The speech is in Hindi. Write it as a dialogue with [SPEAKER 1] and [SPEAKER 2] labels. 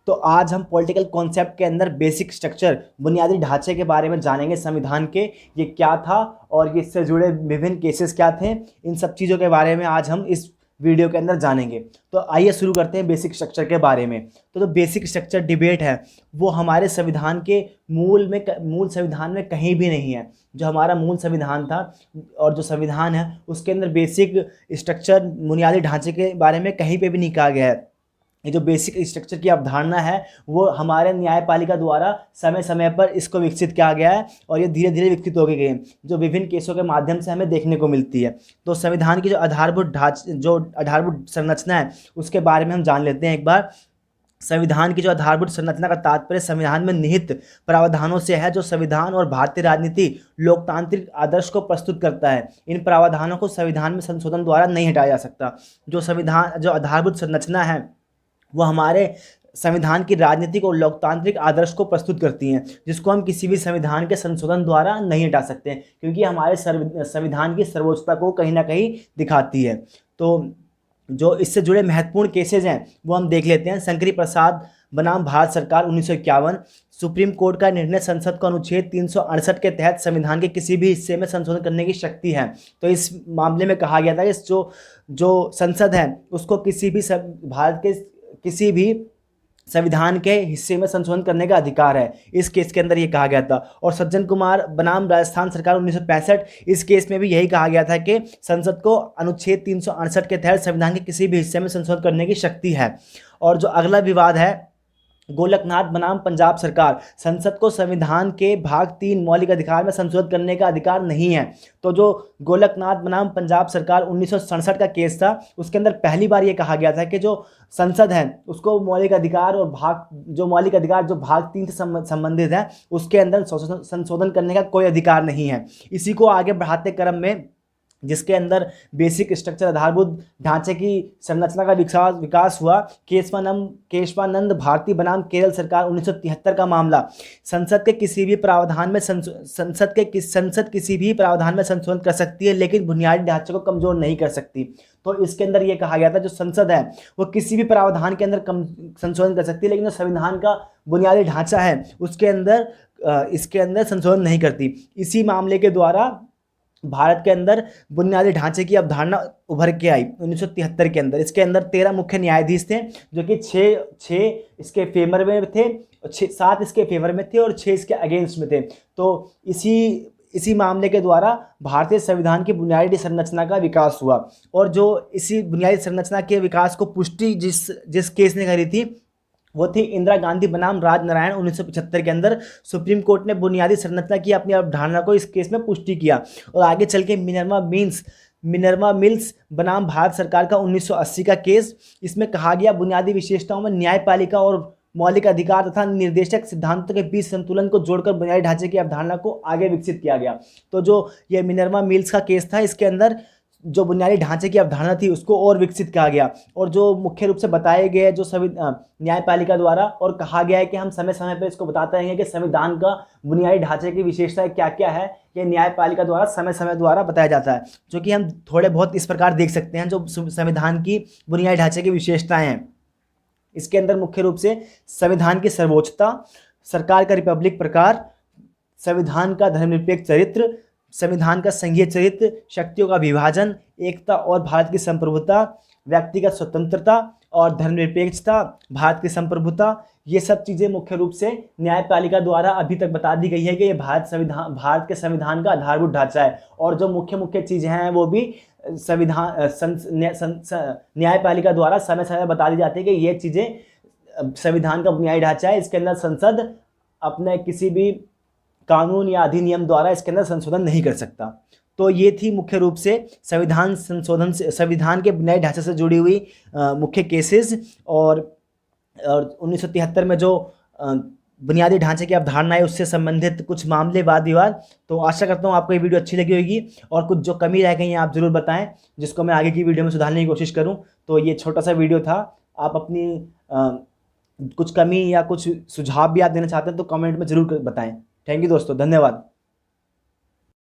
[SPEAKER 1] तो आज हम पॉलिटिकल कॉन्सेप्ट के अंदर बेसिक स्ट्रक्चर, बुनियादी ढांचे के बारे में जानेंगे। संविधान के ये क्या था और इससे जुड़े विभिन्न केसेस क्या थे, इन सब चीज़ों के बारे में आज हम इस वीडियो के अंदर जानेंगे। तो आइए शुरू करते हैं बेसिक स्ट्रक्चर के बारे में। तो जो बेसिक स्ट्रक्चर डिबेट है वो हमारे संविधान के मूल संविधान में कहीं भी नहीं है। जो हमारा मूल संविधान था और जो संविधान है उसके अंदर बेसिक स्ट्रक्चर, बुनियादी ढांचे के बारे में कहीं पे भी नहीं कहा गया है। ये जो बेसिक स्ट्रक्चर की अवधारणा है वो हमारे न्यायपालिका द्वारा समय समय पर इसको विकसित किया गया है और ये धीरे धीरे विकसित हो गई है, जो विभिन्न केसों के माध्यम से हमें देखने को मिलती है। तो संविधान की जो आधारभूत संरचना है उसके बारे में हम जान लेते हैं एक बार। संविधान की जो आधारभूत संरचना का तात्पर्य संविधान में निहित प्रावधानों से है, जो संविधान और भारतीय राजनीति लोकतांत्रिक आदर्श को प्रस्तुत करता है। इन प्रावधानों को संविधान में संशोधन द्वारा नहीं हटाया जा सकता। जो आधारभूत संरचना है वो हमारे संविधान की राजनीतिक और लोकतांत्रिक आदर्श को प्रस्तुत करती हैं, जिसको हम किसी भी संविधान के संशोधन द्वारा नहीं हटा सकते, क्योंकि हमारे संविधान की सर्वोच्चता को कहीं ना कहीं दिखाती है। तो जो इससे जुड़े महत्वपूर्ण केसेज हैं वो हम देख लेते हैं। शंकरी प्रसाद बनाम भारत सरकार 1951। सुप्रीम कोर्ट का निर्णय, संसद को अनुच्छेद 368 के तहत संविधान के किसी भी हिस्से में संशोधन करने की शक्ति है। तो इस मामले में कहा गया था कि जो संसद है उसको भारत के किसी भी संविधान के हिस्से में संशोधन करने का अधिकार है। इस केस के अंदर ये कहा गया था। और सज्जन कुमार बनाम राजस्थान सरकार 1965, इस केस में भी यही कहा गया था कि संसद को अनुच्छेद 368 के तहत संविधान के किसी भी हिस्से में संशोधन करने की शक्ति है। और जो अगला विवाद है, गोलकनाथ बनाम पंजाब सरकार, संसद को संविधान के भाग 3 मौलिक अधिकार में संशोधन करने का अधिकार नहीं है। तो जो गोलकनाथ बनाम पंजाब सरकार 1967 का केस था उसके अंदर पहली बार ये कहा गया था कि जो संसद है उसको मौलिक अधिकार और भाग 3 से संबंधित है उसके अंदर संशोधन करने का कोई अधिकार नहीं है। इसी को आगे बढ़ाते क्रम में, जिसके अंदर बेसिक स्ट्रक्चर, आधारभूत ढांचे की संरचना का विकास हुआ, केशवानंद भारती बनाम केरल सरकार 1973 का मामला, संसद के किसी भी प्रावधान में संसद किसी भी प्रावधान में संशोधन कर सकती है लेकिन बुनियादी ढांचे को कमजोर नहीं कर सकती। तो इसके अंदर ये कहा गया था जो संसद है वो किसी भी प्रावधान के अंदर संशोधन कर सकती है, लेकिन जो संविधान का बुनियादी ढांचा है इसके अंदर संशोधन नहीं करती। इसी मामले के द्वारा भारत के अंदर बुनियादी ढांचे की अवधारणा उभर के आई 1973 के अंदर। इसके अंदर 13 मुख्य न्यायाधीश थे, जो कि 6 इसके फेवर में थे, 7 इसके फेवर में थे और 6 इसके अगेंस्ट में थे। तो इसी मामले के द्वारा भारतीय संविधान की बुनियादी संरचना का विकास हुआ। और जो इसी बुनियादी संरचना के विकास को पुष्टि जिस केस ने करी थी वो थी इंदिरा गांधी बनाम राजनारायण 1975 के अंदर। सुप्रीम कोर्ट ने बुनियादी संरचना की अपनी अवधारणा को इस केस में पुष्टि किया। और आगे चल के मिनर्वा मिल्स बनाम भारत सरकार का 1980 का केस, इसमें कहा गया बुनियादी विशेषताओं में न्यायपालिका और मौलिक अधिकार तथा निर्देशक सिद्धांतों के बीच संतुलन को जोड़कर बुनियादी ढांचे की अवधारणा को आगे विकसित किया गया। तो जो ये मिनर्वा मिल्स का केस था, इसके अंदर जो बुनियादी ढांचे की अवधारणा थी उसको और विकसित किया गया और जो मुख्य रूप से बताए गए जो न्यायपालिका द्वारा, और कहा गया है कि हम समय समय पर इसको बताते रहेंगे कि संविधान का बुनियादी ढांचे की विशेषताएं क्या क्या है, ये न्यायपालिका द्वारा समय समय द्वारा बताया जाता है, जो कि हम थोड़े बहुत इस प्रकार देख सकते हैं जो संविधान की बुनियादी ढांचे की विशेषताएं हैं। इसके अंदर मुख्य रूप से संविधान की सर्वोच्चता, सरकार का रिपब्लिक प्रकार, संविधान का धर्मनिरपेक्ष चरित्र, संविधान का संघीय चरित्र, शक्तियों का विभाजन, एकता और भारत की संप्रभुता, व्यक्तिगत स्वतंत्रता और धर्मनिरपेक्षता, भारत की संप्रभुता, ये सब चीज़ें मुख्य रूप से न्यायपालिका द्वारा अभी तक बता दी गई है कि ये भारत के संविधान का आधारभूत ढांचा है। और जो मुख्य चीज़ें हैं वो भी न्यायपालिका द्वारा समय समय बता दी जाती है कि ये चीज़ें संविधान का बुनियादी ढांचा है। इसके अंदर संसद अपने किसी भी कानून या अधिनियम द्वारा इसके अंदर संशोधन नहीं कर सकता। तो ये थी मुख्य रूप से संविधान के बुनियादी ढांचे से जुड़ी हुई मुख्य केसेस। और 1973 में जो बुनियादी ढांचे की अवधारणा है उससे संबंधित कुछ मामले, वाद विवाद। तो आशा करता हूँ आपको ये वीडियो अच्छी लगी होगी और कुछ जो कमी रह गई है आप ज़रूर बताएं, जिसको मैं आगे की वीडियो में सुधारने की कोशिश करूँ। तो ये छोटा सा वीडियो था। आप अपनी कुछ कमी या कुछ सुझाव भी आप देना चाहते हैं तो कमेंट में ज़रूर बताएं। थैंक यू दोस्तों, धन्यवाद।